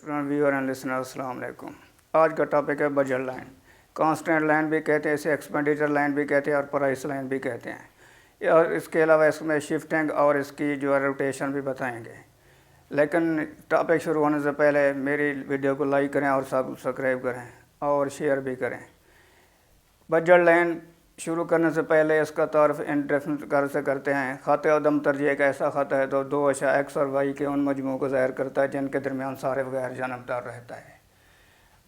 Viewer and listener अस्सलाम वालेकुम। आज का टॉपिक है बजट लाइन। कांस्टेंट लाइन भी कहते हैं इसे, एक्सपेंडिचर लाइन भी कहते हैं और प्राइस लाइन भी कहते हैं। और इसके अलावा इसमें शिफ्टिंग और इसकी जो है रोटेशन भी बताएंगे। लेकिन टॉपिक शुरू होने से पहले मेरी वीडियो को लाइक करें और सब्सक्राइब करें और शेयर भी करें। बजट लाइन शुरू करने से पहले इसका तारफ़ इंट्रोडक्शन कर से करते हैं। ख़त अदम तरजीह एक ऐसा ख़त है तो दो अशा एक्स और वाई के उन मजमू को ज़ाहिर करता है जिनके दरमियान सारे वगैर जानबदार रहता है।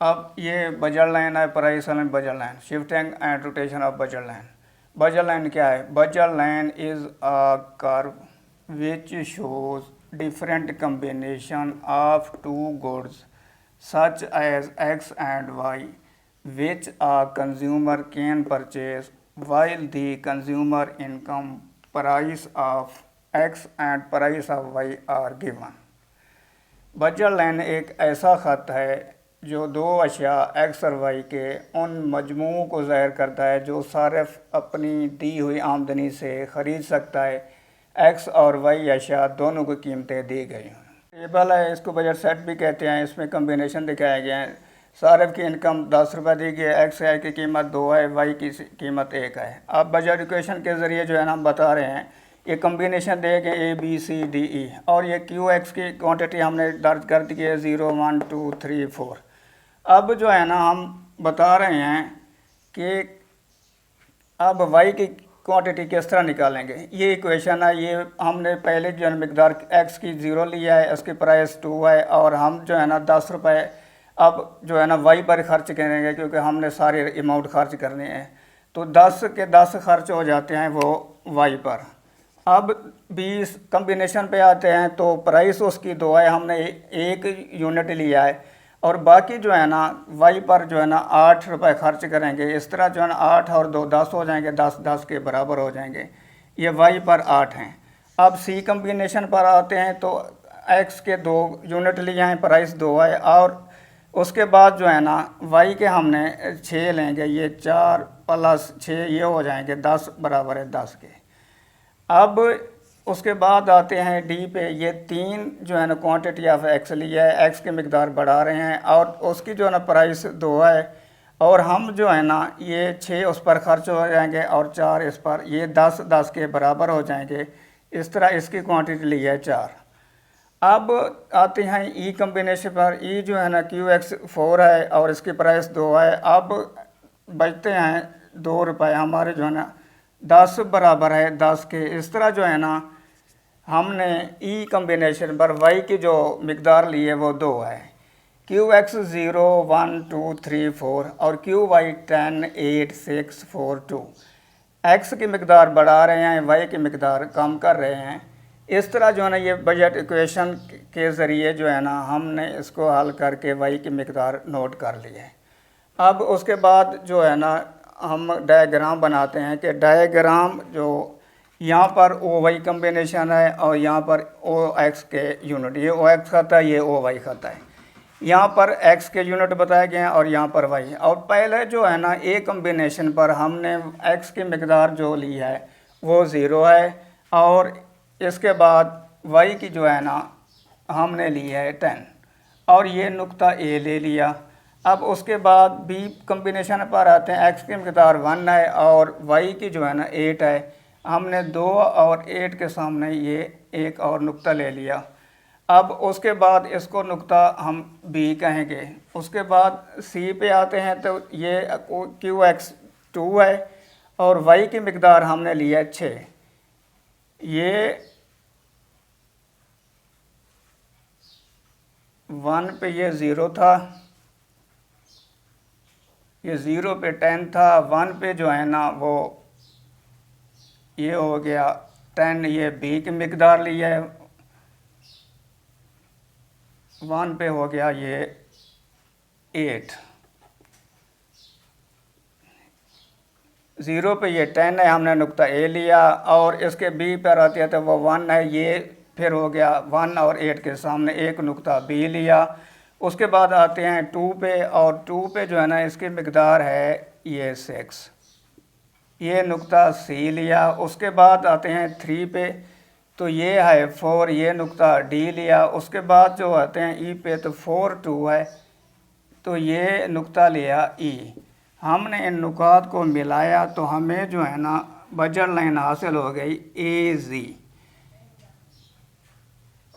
अब ये बजट लाइन है, price line, budget line, shifting and rotation of budget line. Budget line क्या है? Budget line is a curve which shows different combination of two goods such as X and Y which a consumer can purchase while the consumer income price of X and price of Y are given। Budget line एक ऐसा ख़त है जो दो अशिया X और Y के उन मजमू को ज़ाहिर करता है जो सारिफ अपनी दी हुई आमदनी से ख़रीद सकता है। X और Y अशिया दोनों की कीमतें दी गई हैं। टेबल है, इसको बजट सेट भी कहते हैं। इसमें कम्बिनेशन दिखाए गए हैं। सारिफ की इनकम 10 रुपये दी गई है, एक्स आई की कीमत 2 है, वाई की कीमत 1 है। अब बजट इक्वेशन के ज़रिए जो है ना हम बता रहे हैं, ये कम्बिनेशन दे गए A B C D E और ये क्यू एक्स की क्वांटिटी हमने दर्ज कर दी है 0 1 2 3 4। अब जो है ना हम बता रहे हैं कि अब वाई की क्वांटिटी किस तरह निकालेंगे। ये इक्वेशन है, ये हमने पहले जो है मकदार एक्स की 0 लिया है, इसकी प्राइस 2 है और हम जो है ना 10 रुपये अब जो है ना वाई पर खर्च करेंगे क्योंकि हमने सारे अमाउंट खर्च करने हैं। तो 10 के 10 खर्च हो जाते हैं वो वाई पर। अब 20 कम्बिनेशन पे आते हैं तो प्राइस उसकी 2 है, हमने 1 यूनिट लिया है और बाकी जो है ना वाई पर जो है ना 8 रुपये खर्च करेंगे। इस तरह जो है ना 8 और 2 10 हो जाएंगे, 10 10 के बराबर हो जाएंगे। ये वाई पर 8 हैं। अब सी कम्बिनेशन पर आते हैं तो एक्स के 2 यूनिट लिए हैं, प्राइस 2 है और उसके बाद जो है ना वाई के हमने 6 लेंगे, ये 4 + 6 ये हो जाएंगे 10 बराबर है 10 के। अब उसके बाद आते हैं डी पे, ये 3 जो है ना क्वांटिटी ऑफ एक्स लिया है, एक्स की मकदार बढ़ा रहे हैं और उसकी जो है ना प्राइस 2 है और हम जो है ना ये 6 उस पर खर्च हो जाएंगे और 4 इस पर, ये 10 10 के बराबर हो जाएंगे। इस तरह इसकी क्वांटिटी ली है 4। अब आते हैं ई कम्बिनेशन पर। ई जो है ना क्यू एक्स 4 है और इसकी प्राइस 2 है। अब बचते हैं 2 रुपये, हमारे जो है ना 10 बराबर है 10 के। इस तरह जो है ना हमने ई कम्बिनेशन पर वाई की जो मकदार ली है वो 2 है। क्यू एक्स 0 1 2 3 4 और क्यू वाई 10 8 6 4 2। एक्स की मकदार बढ़ा रहे हैं, वाई की मकदार कम कर रहे हैं। इस तरह जो है ना ये बजट इक्वेशन के ज़रिए जो है ना हमने इसको हल करके वाई की मकदार नोट कर ली है। अब उसके बाद जो है ना हम डायग्राम बनाते हैं कि डायग्राम जो यहाँ पर ओ वाई कम्बिनेशन है और यहाँ पर ओ एक्स के यूनिट, ये ओ एक्स खाता है, ये ओ वाई खाता है। यहाँ पर एक्स के यूनिट बताए गए हैं और यहाँ पर वाई। और पहले जो है ना ए कम्बिनेशन पर हमने एक्स की मकदार जो ली है वो 0 है और इसके बाद y की जो है ना हमने ली है 10 और ये नुक्ता A ले लिया। अब उसके बाद B कम्बिनेशन पर आते हैं, x की मकदार 1 है और y की जो है ना 8 है। हमने 2 और 8 के सामने ये एक और नुक्ता ले लिया। अब उसके बाद इसको नुक्ता हम B कहेंगे। उसके बाद C पे आते हैं तो ये QX 2 है और y की मकदार हमने लिया है 6। ये 1 पे ये 0 था, ये 0 पे 10 था, 1 पे जो है ना वो ये हो गया 10, ये B की मकदार ली है। 1 पे हो गया ये 8, 0 पे ये 10 है, हमने नुक्ता A लिया और इसके B पर आती है तो वो 1 है, ये फिर हो गया 1 और 8 के सामने एक नुक्ता B लिया। उसके बाद आते हैं 2 पे और 2 पे जो है ना इसकी मकदार है ये 6, ये नुक्ता C लिया। उसके बाद आते हैं 3 पे, तो ये है 4, ये नुक्ता डी लिया। उसके बाद जो आते हैं ई पे, तो 4 2 है, तो ये नुक्ता लिया ई। हमने इन नुकात को मिलाया तो हमें जो है ना बजट लाइन हासिल हो गई ए जी।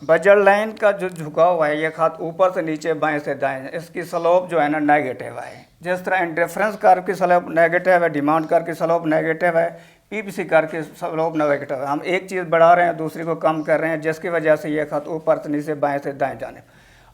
बजट लाइन का जो झुकाव है ये खात ऊपर से नीचे बाएं से दाएं, इसकी स्लोप जो है ना नेगेटिव है। जिस तरह इंडिफरेंस कर्व की स्लोप नेगेटिव है, डिमांड कर्व की स्लोप नेगेटिव है, पीपीसी कर्व की स्लोप नेगेटिव है। हम एक चीज़ बढ़ा रहे हैं, दूसरी को कम कर रहे हैं, जिसकी वजह से ये खत ऊपर से नीचे बाएं से दाएं जाने,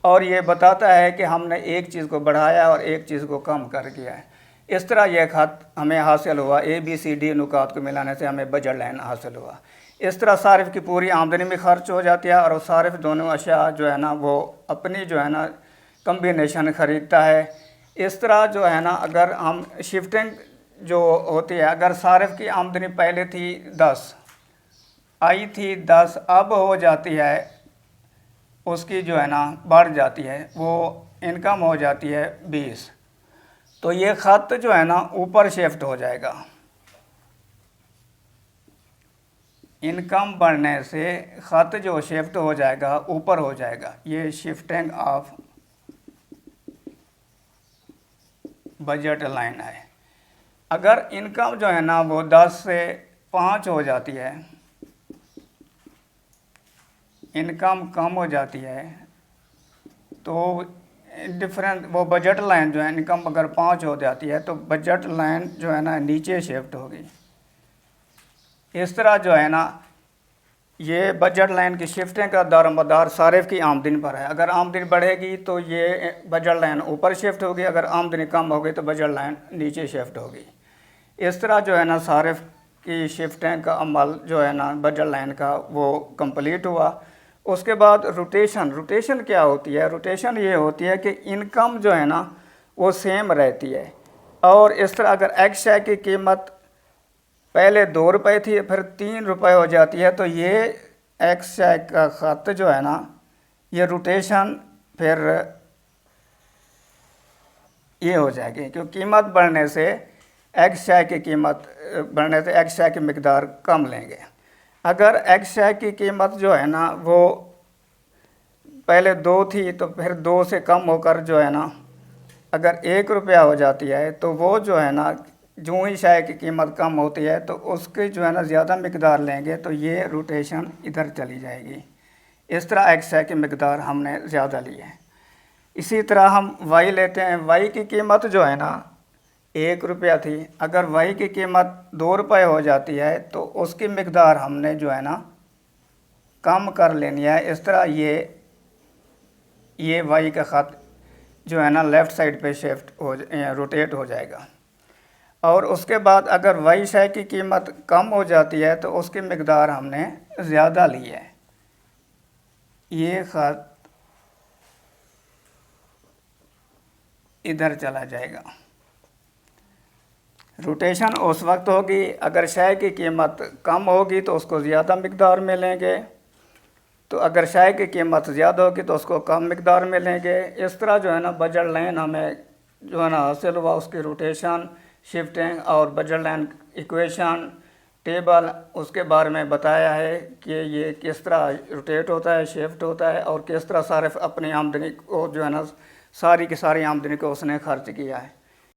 और ये बताता है कि हमने एक चीज़ को बढ़ाया और एक चीज़ को कम कर दिया है। इस तरह यह खत हमें हासिल हुआ। ए बी सी डी नुकात को मिलाने से हमें बजट लाइन हासिल हुआ। इस तरह सारिफ की पूरी आमदनी में खर्च हो जाती है, और सारिफ दोनों अशिया जो है ना वो अपनी जो है ना कम्बिनेशन ख़रीदता है। इस तरह जो है ना अगर हम शिफ्टिंग जो होती है, अगर सारिफ की आमदनी पहले थी 10, आई थी 10, अब हो जाती है उसकी जो है ना बढ़ जाती है, वो इनकम हो जाती है 20, तो ये ख़त जो है ना ऊपर शिफ्ट हो जाएगा। इनकम बढ़ने से ख़त जो शिफ्ट हो जाएगा ऊपर हो जाएगा। ये शिफ्टिंग ऑफ बजट लाइन है। अगर इनकम जो है ना वो 10 से 5 हो जाती है, इनकम कम हो जाती है, तो डिफरेंस वो बजट लाइन जो है, इनकम अगर 5 हो जाती है तो बजट लाइन जो है ना नीचे शिफ्ट होगी। इस तरह जो है ना ये बजट लाइन की शिफ्टिंग का दारोमदार सारिफ की आमदनी पर है। अगर आमदनी बढ़ेगी तो ये बजट लाइन ऊपर शिफ्ट होगी, अगर आमदनी कम होगी तो बजट लाइन नीचे शिफ्ट होगी। इस तरह जो है ना सारिफ की शिफ्टिंग का अमल जो है ना बजट लाइन का वो कंप्लीट हुआ। उसके बाद रोटेशन क्या होती है? रोटेशन ये होती है कि इनकम जो है ना वो सेम रहती है, और इस तरह अगर एक्स शेयर की कीमत पहले 2 रुपये थी फिर 3 रुपये हो जाती है, तो ये एक्स शेयर का खत जो है ना ये रोटेशन फिर ये हो जाएगी, क्योंकि कीमत बढ़ने से एक्स शेयर की कीमत बढ़ने से एक्स शेयर की मिकदार कम लेंगे। अगर एक्स शेयर की कीमत जो है ना वो पहले 2 थी तो फिर 2 से कम होकर जो है ना अगर 1 रुपया हो जाती है, तो वो जो है ना जो ही शेयर की कीमत कम होती है तो उसकी जो है ना ज़्यादा मिकदार लेंगे, तो ये रोटेशन इधर चली जाएगी। इस तरह एक्स शेयर की मिकदार हमने ज़्यादा ली है। इसी तरह हम वाई लेते हैं। वाई की कीमत जो है ना 1 रुपया थी, अगर वाई की कीमत 2 रुपये हो जाती है तो उसकी मिकदार हमने जो है ना कम कर लेनी है। इस तरह ये वाई का ख़त जो है ना लेफ़्ट साइड पे शिफ्ट हो रोटेट हो जाएगा। और उसके बाद अगर वाई शेयर की कीमत कम हो जाती है तो उसकी मिकदार हमने ज़्यादा ली है। ये ख़त इधर चला जाएगा। रोटेशन उस वक्त होगी अगर शेयर की कीमत कम होगी तो उसको ज़्यादा मिकदार में लेंगे, तो अगर शेयर की कीमत ज़्यादा होगी तो उसको कम मिकदार में लेंगे। इस तरह जो है ना बजट लाइन हमें जो है ना हासिल हुआ। उसकी रोटेशन, शिफ्टिंग और बजट लाइन इक्वेशन टेबल उसके बारे में बताया है कि ये किस तरह रोटेट होता है, शिफ्ट होता है, और किस तरह सारे अपनी आमदनी को जो है ना सारी की सारी आमदनी को उसने खर्च किया है।